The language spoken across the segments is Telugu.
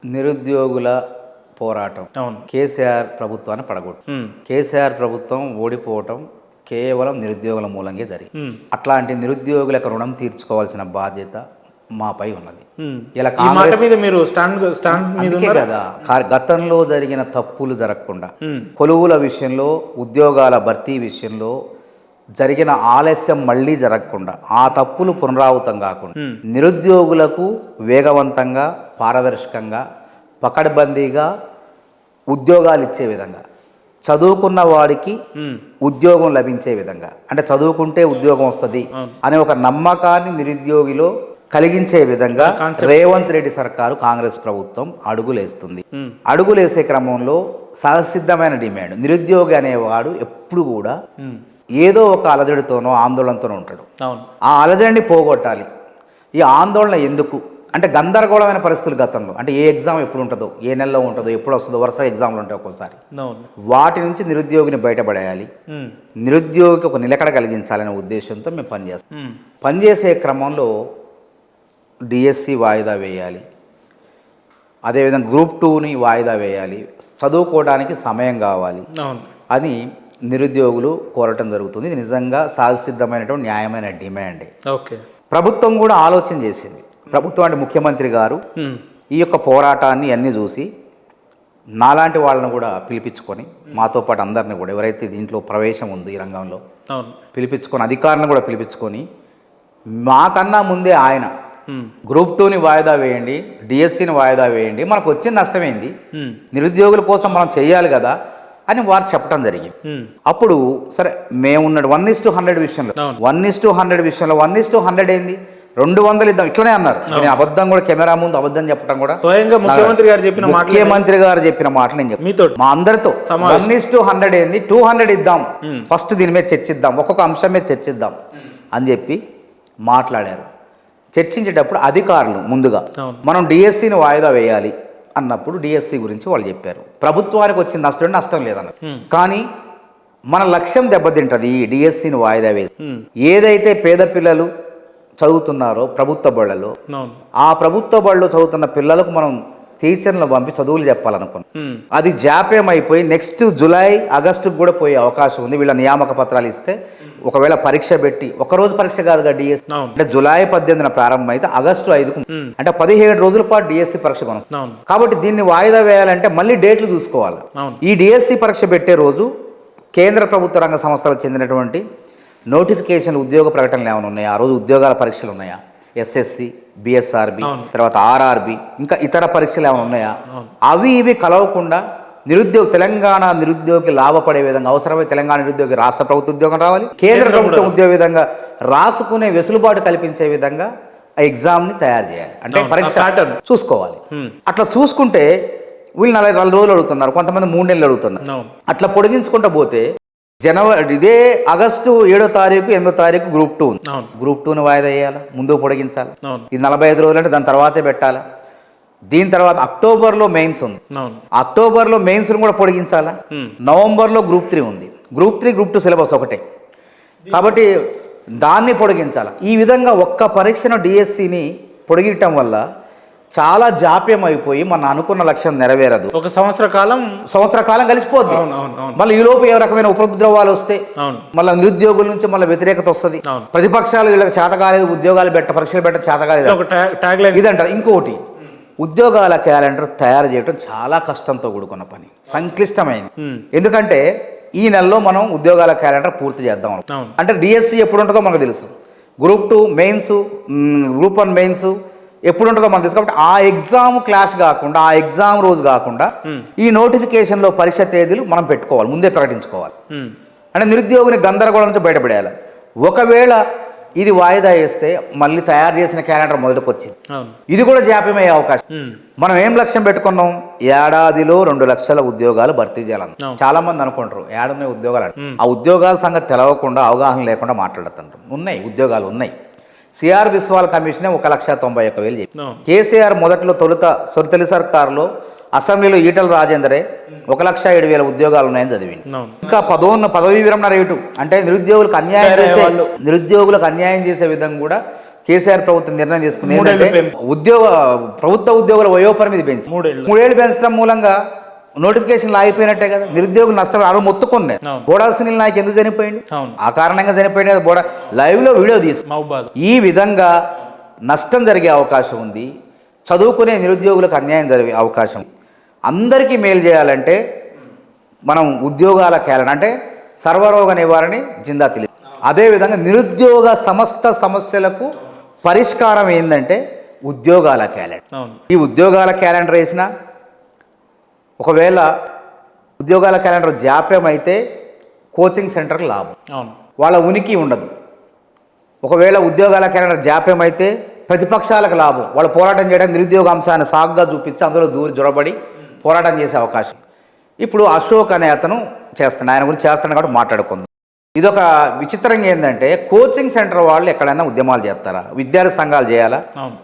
నిరుద్యోగుల పోరాటం కేసీఆర్ ప్రభుత్వాన్ని పడగొట్టు. కేసీఆర్ ప్రభుత్వం ఓడిపోవటం కేవలం నిరుద్యోగుల మూలంగా జరిగింది. అట్లాంటి నిరుద్యోగులకు రుణం తీర్చుకోవాల్సిన బాధ్యత మాపై ఉన్నది. ఇలా కదా గతంలో జరిగిన తప్పులు జరగకుండా, కొలువుల విషయంలో, ఉద్యోగాల భర్తీ విషయంలో జరిగిన ఆలస్యం మళ్ళీ జరగకుండా, ఆ తప్పులు పునరావృతం కాకుండా నిరుద్యోగులకు వేగవంతంగా, పారదర్శకంగా, పకడ్బందీగా ఉద్యోగాలు ఇచ్చే విధంగా, చదువుకున్న వాడికి ఉద్యోగం లభించే విధంగా, అంటే చదువుకుంటే ఉద్యోగం వస్తుంది అనే ఒక నమ్మకాన్ని నిరుద్యోగిలో కలిగించే విధంగా రేవంత్ రెడ్డి సర్కారు, కాంగ్రెస్ ప్రభుత్వం అడుగులేస్తుంది. అడుగులేసే క్రమంలో సహసిద్ధమైన డిమాండ్, నిరుద్యోగి అనేవాడు ఎప్పుడు కూడా ఏదో ఒక అలజడితోనో ఆందోళనతోనో ఉంటాడు. ఆ అలజడిని పోగొట్టాలి. ఈ ఆందోళన ఎందుకు అంటే గందరగోళమైన పరిస్థితులు గతంలో, అంటే ఏ ఎగ్జామ్ ఎప్పుడు ఉంటుందో, ఏ నెలలో ఉంటుందో, ఎప్పుడు వస్తుందో, వరుస ఎగ్జామ్లు ఉంటాయి ఒక్కోసారి. వాటి నుంచి నిరుద్యోగిని బయటపడేయాలి, నిరుద్యోగికి ఒక నిలకడ కలిగించాలనే ఉద్దేశంతో మేము పనిచేస్తాం. పనిచేసే క్రమంలో డిఎస్సి వాయిదా వేయాలి, అదేవిధంగా గ్రూప్ 2ని వాయిదా వేయాలి, చదువుకోవడానికి సమయం కావాలి అని నిరుద్యోగులు కోరటం జరుగుతుంది. ఇది నిజంగా సహసిద్ధమైనటువంటి న్యాయమైన డిమాండ్. ప్రభుత్వం కూడా ఆలోచన చేసింది. ప్రభుత్వం అంటే ముఖ్యమంత్రి గారు ఈ యొక్క పోరాటాన్ని అన్నీ చూసి నాలాంటి వాళ్ళని కూడా పిలిపించుకొని, మాతో పాటు అందరిని కూడా, ఎవరైతే దీంట్లో ప్రవేశం ఉంది ఈ రంగంలో, పిలిపించుకొని, అధికారులను కూడా పిలిపించుకొని, మాకన్నా ముందే ఆయన గ్రూప్ 2ని వాయిదా వేయండి, డిఎస్సిని వాయిదా వేయండి, మనకు వచ్చిన నష్టమైంది, నిరుద్యోగుల కోసం మనం చేయాలి కదా అని వారు చెప్పడం జరిగింది. అప్పుడు సరే మేమున్నాడు 1:100 విషయంలో, 1:100 విషయంలో 1:100 ఏంది, 200 ఇద్దాం ఇట్లనే అన్నారు. నేను అబద్ధం కూడా, కెమెరా ముందు అబద్ధం చెప్పడం కూడా ముఖ్యమంత్రి గారు చెప్పిన మాటలు నేను చెప్పి మా అందరితో 1:100 ఏంది, 200 ఇద్దాం, ఫస్ట్ దీని మీద చర్చిద్దాం, ఒక్కొక్క అంశం మీద చర్చిద్దాం అని చెప్పి మాట్లాడారు. చర్చించేటప్పుడు అధికారులు ముందుగా మనం డిఎస్సిని వాయిదా వేయాలి అన్నప్పుడు డిఎస్సి గురించి వాళ్ళు చెప్పారు. ప్రభుత్వానికి వచ్చిన నష్టం లేదన్నారు. కానీ మన లక్ష్యం దెబ్బతింటది ఈ డిఎస్సిని వాయిదా వేసి. ఏదైతే పేద పిల్లలు చదువుతున్నారో ప్రభుత్వ బళ్ళలో, ఆ ప్రభుత్వ బళ్ళలో చదువుతున్న పిల్లలకు మనం టీచర్లను పంపి చదువులు చెప్పాలనుకున్నాం. అది జాప్యం అయిపోయి నెక్స్ట్ జూలై, ఆగస్టుకు కూడా పోయే అవకాశం ఉంది. వీళ్ళ నియామక పత్రాలు ఇస్తే ఒకవేళ పరీక్ష పెట్టి, ఒకరోజు పరీక్ష కాదుగా డిఎస్సి, అంటే జూలై 18న ప్రారంభం అయితే ఆగస్టు 5కు, అంటే 17 రోజుల పాటు డిఎస్సి పరీక్ష కొనసాగుతుంది. కాబట్టి దీన్ని వాయిదా వేయాలంటే మళ్ళీ డేట్లు చూసుకోవాలి. ఈ డిఎస్సి పరీక్ష పెట్టే రోజు కేంద్ర ప్రభుత్వ రంగ సంస్థలకు చెందినటువంటి నోటిఫికేషన్లు, ఉద్యోగ ప్రకటనలు ఏమైనా ఉన్నాయా, ఆ రోజు ఉద్యోగాల పరీక్షలు ఉన్నాయా, ఎస్ఎస్సి, బిఎస్ఆర్బి, తర్వాత ఆర్ఆర్బి, ఇంకా ఇతర పరీక్షలు ఏమైనా ఉన్నాయా, అవి ఇవి కలవకుండా తెలంగాణ నిరుద్యోగి లాభపడే విధంగా, అవసరమైన తెలంగాణ నిరుద్యోగి రాష్ట్ర ప్రభుత్వ ఉద్యోగం రావాలి, కేంద్ర ప్రభుత్వ ఉద్యోగ విధంగా రాసుకునే వెసులుబాటు కల్పించే విధంగా ఆ ఎగ్జామ్ని తయారు చేయాలి. అంటే పరీక్ష చూసుకోవాలి. అట్లా చూసుకుంటే వీళ్ళు 4 రోజులు అడుగుతున్నారు, కొంతమంది 3 నెలలు అడుగుతున్నారు. అట్లా పొడిగించుకుంటూ పోతే ఇదే ఆగస్టు 7వ తారీఖు 8వ తారీఖు గ్రూప్ 2 ఉంది. గ్రూప్ 2ని వాయిదా వేయాలి, ముందుకు పొడిగించాలి. ఇది 45 రోజులు అంటే దాని తర్వాతే పెట్టాలా. దీని తర్వాత అక్టోబర్లో మెయిన్స్ ఉంది, అక్టోబర్లో మెయిన్స్ కూడా పొడిగించాలా. నవంబర్లో గ్రూప్ 3 ఉంది. గ్రూప్ 3, గ్రూప్ 2 సిలబస్ ఒకటే కాబట్టి దాన్ని పొడిగించాలి. ఈ విధంగా ఒక్క పరీక్షను డిఎస్సిని పొడిగించడం వల్ల చాలా జాప్యం అయిపోయి మన అనుకున్న లక్ష్యం నెరవేరదు. ఒక సంవత్సర కాలం కలిసిపోద్ది. మళ్ళీ ఈ లోపు ఏ రకమైన ఉపద్రవాలు వస్తే మళ్ళీ నిరుద్యోగుల నుంచి మళ్ళీ వ్యతిరేకత వస్తుంది. ప్రతిపక్షాలు వీళ్ళకి చేత కాలేదు, ఉద్యోగాలు పరీక్షలు పెట్ట చేత కాలేదు ఇదంటారు. ఇంకోటి, ఉద్యోగాల క్యాలెండర్ తయారు చేయడం చాలా కష్టంతో కూడుకున్న పని, సంక్లిష్టమైంది. ఎందుకంటే ఈ నెలలో మనం ఉద్యోగాల క్యాలెండర్ పూర్తి చేద్దాం. అంటే డిఎస్సి ఎప్పుడు ఉంటుందో మనకు తెలుసు, గ్రూప్ 2 మెయిన్స్, గ్రూప్ 1 మెయిన్స్ ఎప్పుడు ఉంటుందో మనకు తెలుసు. కాబట్టి ఆ ఎగ్జామ్ క్లాస్ కాకుండా, ఆ ఎగ్జామ్ రోజు కాకుండా ఈ నోటిఫికేషన్లో పరీక్ష తేదీలు మనం పెట్టుకోవాలి, ముందే ప్రకటించుకోవాలి. అంటే నిరుద్యోగిని గందరగోళం నుంచి బయటపడేయాలి. ఒకవేళ ఇది వాయిదా వేస్తే మళ్ళీ తయారు చేసిన క్యాలెండర్ మొదటికి వచ్చింది, ఇది కూడా జాప్యమయ్యే అవకాశం. మనం ఏం లక్ష్యం పెట్టుకున్నాం, ఏడాదిలో 2 లక్షల ఉద్యోగాలు భర్తీ చేయాలని. చాలా మంది అనుకుంటారు ఏడున్నాయి ఉద్యోగాలు. ఆ ఉద్యోగాల సంగతి తెలవకుండా, అవగాహన లేకుండా మాట్లాడుతుంటారు. ఉన్నాయి, ఉద్యోగాలు ఉన్నాయి. సిఆర్ బిస్వాల్ కమిషనే 1,91,000 చెప్పి, కేసీఆర్ మొదట్లో తొలి సర్కారులో అసెంబ్లీలో ఈటల రాజేందరే 1,07,000 ఉద్యోగాలు ఉన్నాయని చదివింది. ఇంకా పదవీ విరమణ రేటు అంటే నిరుద్యోగులకు అన్యాయం చేసే విధంగా కూడా కేసీఆర్ ప్రభుత్వం నిర్ణయం తీసుకుంది 3 ఏళ్ళు ఏంటంటే ప్రభుత్వ ఉద్యోగుల వయోపరిమితి పెంచి 3 ఏళ్ళు 3 ఏళ్ళు పెంచడం మూలంగా నోటిఫికేషన్లు ఆగిపోయినట్టే కదా, నిరుద్యోగులు నష్టం అరువు మొత్తుకున్నాయి. అవును. బోడా సునీల్ నాయక్ ఎందుకు చనిపోయింది? అవును. ఆ కారణంగా చనిపోయింది కదా. బోడా లైవ్లో వీడియో తీసి మహబాద్ ఈ విధంగా నష్టం జరిగే అవకాశం ఉంది. చదువుకునే నిరుద్యోగులకు అన్యాయం జరిగే అవకాశం. అందరికీ మేలు చేయాలంటే మనం ఉద్యోగాల కేలన అంటే సర్వరోగ నివారణ జిందా తెలియదు. అదేవిధంగా నిరుద్యోగ సమస్త సమస్యలకు పరిష్కారం ఏంటంటే ఉద్యోగాల క్యాలెండర్. అవును. ఈ ఉద్యోగాల క్యాలెండర్ వేసిన ఒకవేళ ఉద్యోగాల క్యాలెండర్ జాప్యం అయితే కోచింగ్ సెంటర్కి లాభం, అవును. వాళ్ళ ఉనికి ఉండదు. ఒకవేళ ఉద్యోగాల క్యాలెండర్ జాప్యం అయితే ప్రతిపక్షాలకు లాభం, వాళ్ళు పోరాటం చేయడానికి నిరుద్యోగ అంశాన్ని సాగుగా చూపించి అందులో జొరబడి పోరాటం చేసే అవకాశం. ఇప్పుడు అశోక్ అనే అతను చేస్తున్నాడు, ఆయన గురించి చేస్తున్నాడు కాబట్టి మాట్లాడుకుందాం. ఇదొక విచిత్రంగా ఏంటంటే కోచింగ్ సెంటర్ వాళ్ళు ఎక్కడైనా ఉద్యమాలు చేస్తారా? విద్యార్థి సంఘాలు చేయాలా?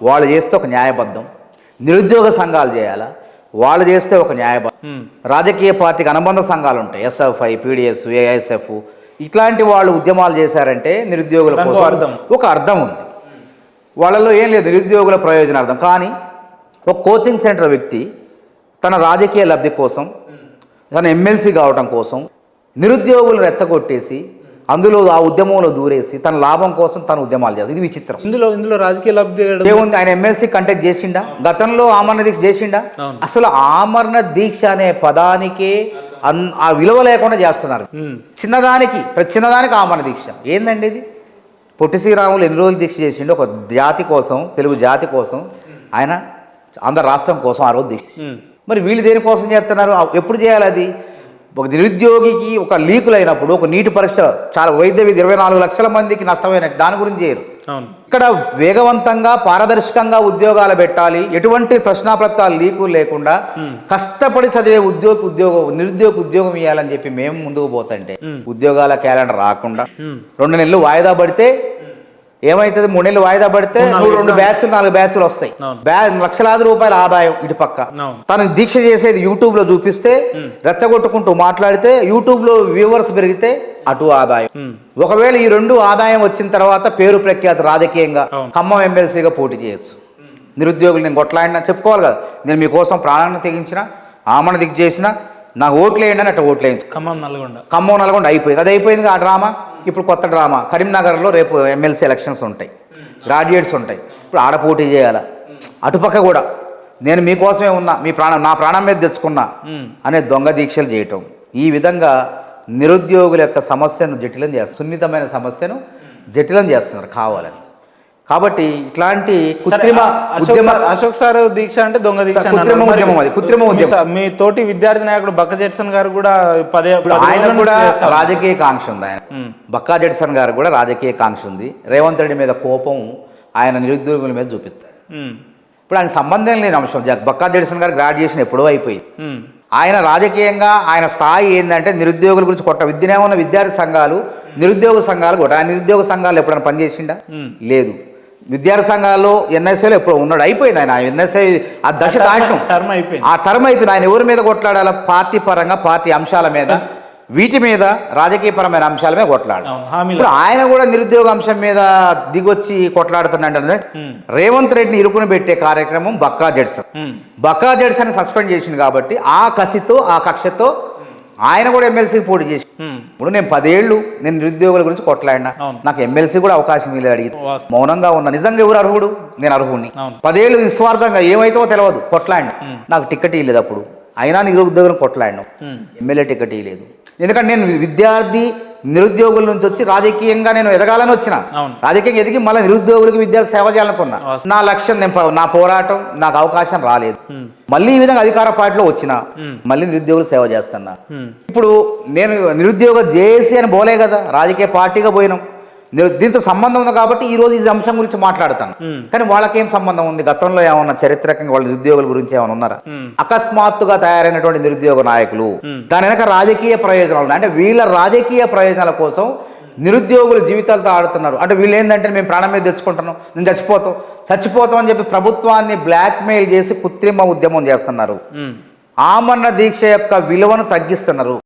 వాళ్ళు చేస్తే ఒక న్యాయబద్ధం. నిరుద్యోగ సంఘాలు చేయాలా? వాళ్ళు చేస్తే ఒక న్యాయబద్ధం. రాజకీయ పార్టీకి అనుబంధ సంఘాలు ఉంటాయి, ఎస్ఎఫ్ఐ, పీడిఎస్, ఏఐఎస్ఎఫ్, ఇట్లాంటి వాళ్ళు ఉద్యమాలు చేశారంటే నిరుద్యోగుల కోసం ఒక అర్థం ఉంది. వాళ్ళలో ఏం లేదు, నిరుద్యోగుల ప్రయోజనార్థం. కానీ ఒక కోచింగ్ సెంటర్ వ్యక్తి తన రాజకీయ లబ్ధి కోసం, తన ఎమ్మెల్సీ కావటం కోసం నిరుద్యోగులను రెచ్చగొట్టేసి అందులో ఆ ఉద్యమంలో దూరేసి తన లాభం కోసం తన ఉద్యమాలు చేస్తారు. ఇది విచిత్రం. ఇందులో రాజకీయ లబ్ధి ఏముంది? ఆయన ఎమ్మెల్సీ కంటెక్ట్ చేసిండా? గతంలో ఆమరణ దీక్ష చేసిండా? అసలు ఆమరణ దీక్ష అనే పదానికే ఆ విలువ లేకుండా చేస్తున్నారు. చిన్నదానికి ప్రతి చిన్నదానికి ఆమరణ దీక్ష ఏందండి ఇది? పొట్టి శ్రీరాములు ఎన్ని రోజులు దీక్ష చేసిండు? ఒక జాతి కోసం, తెలుగు జాతి కోసం, ఆయన ఆంధ్ర రాష్ట్రం కోసం ఆ రోజు దీక్ష. మరి వీళ్ళు దేనికోసం చేస్తున్నారు? ఎప్పుడు చేయాలి అది? ఒక నిరుద్యోగికి ఒక లీకులు అయినప్పుడు, ఒక నీటి పరీక్ష చాలా వైద్య 24 లక్షల మందికి నష్టమైన దాని గురించి చేయరు. ఇక్కడ వేగవంతంగా పారదర్శకంగా ఉద్యోగాలు పెట్టాలి, ఎటువంటి ప్రశ్నాపత్రాలు లీకులు లేకుండా కష్టపడి చదివే నిరుద్యోగ ఉద్యోగం ఇవ్వాలని చెప్పి మేము ముందుకు పోతుంటే ఉద్యోగాల క్యాలెండర్ రాకుండా 2 నెలలు వాయిదా పడితే ఏమైతుంది? 3 నెలలు వాయిదా పడితే 2 బ్యాచ్లు 4 బ్యాచ్లు వస్తాయి. లక్షలాది రూపాయల ఆదాయం ఇటు పక్క. తను దీక్ష చేసేది యూట్యూబ్ లో చూపిస్తే, రెచ్చగొట్టుకుంటూ మాట్లాడితే యూట్యూబ్ లో వ్యూవర్స్ పెరిగితే అటు ఆదాయం. ఒకవేళ ఈ 2 ఆదాయం వచ్చిన తర్వాత పేరు ప్రఖ్యాతి రాజకీయంగా ఖమ్మం ఎమ్మెల్సీగా పోటీ చేయొచ్చు. నిరుద్యోగులు నేను కొట్లాడినా చెప్పుకోవాలి కదా, నేను మీకోసం ప్రాణాన్ని తెగించిన, ఆమరణ దీక్ష చేసిన, నాకు ఓట్లు వేయండి అని అట్లా ఓట్లు వేయించు. ఖమ్మం నల్గొండ అయిపోయింది. అది అయిపోయింది ఆ డ్రామా. ఇప్పుడు కొత్త డ్రామా కరీంనగర్లో రేపు ఎమ్మెల్సీ ఎలక్షన్స్ ఉంటాయి, గ్రాడ్యుయేట్స్ ఉంటాయి. ఇప్పుడు ఆడ పోటీ చేయాలా? అటుపక్క కూడా నేను మీకోసమే ఉన్నా, నా ప్రాణం మీద తెచ్చుకున్నా అనే దొంగ దీక్షలు చేయటం. ఈ విధంగా నిరుద్యోగుల యొక్క సమస్యను జటిలం చేస్తారు, సున్నితమైన సమస్యను జటిలం చేస్తున్నారు కావాలని. కాబట్టి ఇట్లాంటి కృత్రిమ అశోక్ సార్ దీక్ష అంటే దొంగ దీక్ష, కృత్రిమ ఉద్యమం. మీ తోటి విద్యార్థి నాయకుడు బక్కా జెట్సన్ గారు కూడా ఆయన కూడా రాజకీయ కాంక్ష ఉంది. ఆయన బక్కా జెట్సన్ గారు కూడా రాజకీయ కాంక్ష ఉంది. రేవంత్ రెడ్డి మీద కోపం ఆయన నిరుద్యోగుల మీద చూపిస్తారు. ఇప్పుడు ఆయన సంబంధం లేని అంశం. బక్కా జెట్సన్ గారు గ్రాడ్యుయేషన్ ఎప్పుడో అయిపోయింది. ఆయన రాజకీయంగా ఆయన స్థాయి ఏంటంటే నిరుద్యోగుల గురించి విద్యనే ఉన్న విద్యార్థి సంఘాలు, నిరుద్యోగ సంఘాలు కూడా. ఆ నిరుద్యోగ సంఘాలు ఎప్పుడైనా పనిచేసిండా? లేదు. విద్యార్థి సంఘాల్లో ఎన్ఎస్ఐలో ఎప్పుడు ఉన్నాడు, అయిపోయింది. ఆయన ఎన్ఎస్ఐ ఆ దశ దాటం, టర్మ్ అయిపోయింది. ఆ టర్మ్ అయిపోయింది. ఆయన ఎవరి మీద కొట్లాడాల? పార్టీ పరంగా, పార్టీ అంశాల మీద, వీటి మీద, రాజకీయపరమైన అంశాల మీద కొట్లాడాలి. ఇప్పుడు ఆయన కూడా నిరుద్యోగ అంశం మీద దిగొచ్చి కొట్లాడుతున్నాడు. రేవంత్ రెడ్డిని ఇరుకుని పెట్టే కార్యక్రమం బక్కా జెట్సన్ సస్పెండ్ చేసింది కాబట్టి ఆ కసితో, ఆ కక్షతో ఆయన కూడా ఎమ్మెల్సీకి పోటీ చేసి. ఇప్పుడు నేను 10 ఏళ్ళు నేను నిరుద్యోగుల గురించి కొట్లాడినా, నాకు ఎమ్మెల్సీ కూడా అవకాశం లేదు. అడిగి మౌనంగా ఉన్నా. నిజంగా ఎవరు అర్హుడు? నేను అర్హుడిని. 10 ఏళ్ళు నిస్వార్థంగా ఏమైతే తెలియదు కొట్లాడినా, నాకు టికెట్ ఇవ్వలేదు. అప్పుడు అయినా నిరుద్యోగులను కొట్లాడినాం, ఎమ్మెల్యే టికెట్ ఇవ్వలేదు. ఎందుకంటే నేను విద్యార్థి నిరుద్యోగుల నుంచి వచ్చి రాజకీయంగా నేను ఎదగాలని వచ్చిన, రాజకీయంగా ఎదిగి మళ్ళీ నిరుద్యోగులకి విద్యార్థి సేవ చేయాలనుకున్నా. నా లక్ష్యం, నా పోరాటం, నాకు అవకాశం రాలేదు. మళ్ళీ ఈ విధంగా అధికార పార్టీలో వచ్చిన, మళ్ళీ నిరుద్యోగులు సేవ చేస్తున్నా. ఇప్పుడు నేను నిరుద్యోగ జేఏసీ అని పోలే కదా, రాజకీయ పార్టీగా పోయినాం. దీంతో సంబంధం ఉంది కాబట్టి ఈ రోజు ఈ అంశం గురించి మాట్లాడతాను. కానీ వాళ్ళకేం సంబంధం ఉంది? గతంలో ఏమన్నా చరిత్రకంగా వాళ్ళ నిరుద్యోగుల గురించి ఏమైనా ఉన్నారా? అకస్మాత్తుగా తయారైనటువంటి నిరుద్యోగ నాయకులు, దాని వెనక రాజకీయ ప్రయోజనాలు, అంటే వీళ్ళ రాజకీయ ప్రయోజనాల కోసం నిరుద్యోగుల జీవితాలతో ఆడుతున్నారు. అంటే వీళ్ళు ఏంటంటే మేము ప్రాణం మీద తెచ్చుకుంటున్నాం, నేను చచ్చిపోతాం అని చెప్పి ప్రభుత్వాన్ని బ్లాక్మెయిల్ చేసి కృత్రిమ ఉద్యమం చేస్తున్నారు. ఆమరణ దీక్ష యొక్క విలువను తగ్గిస్తున్నారు.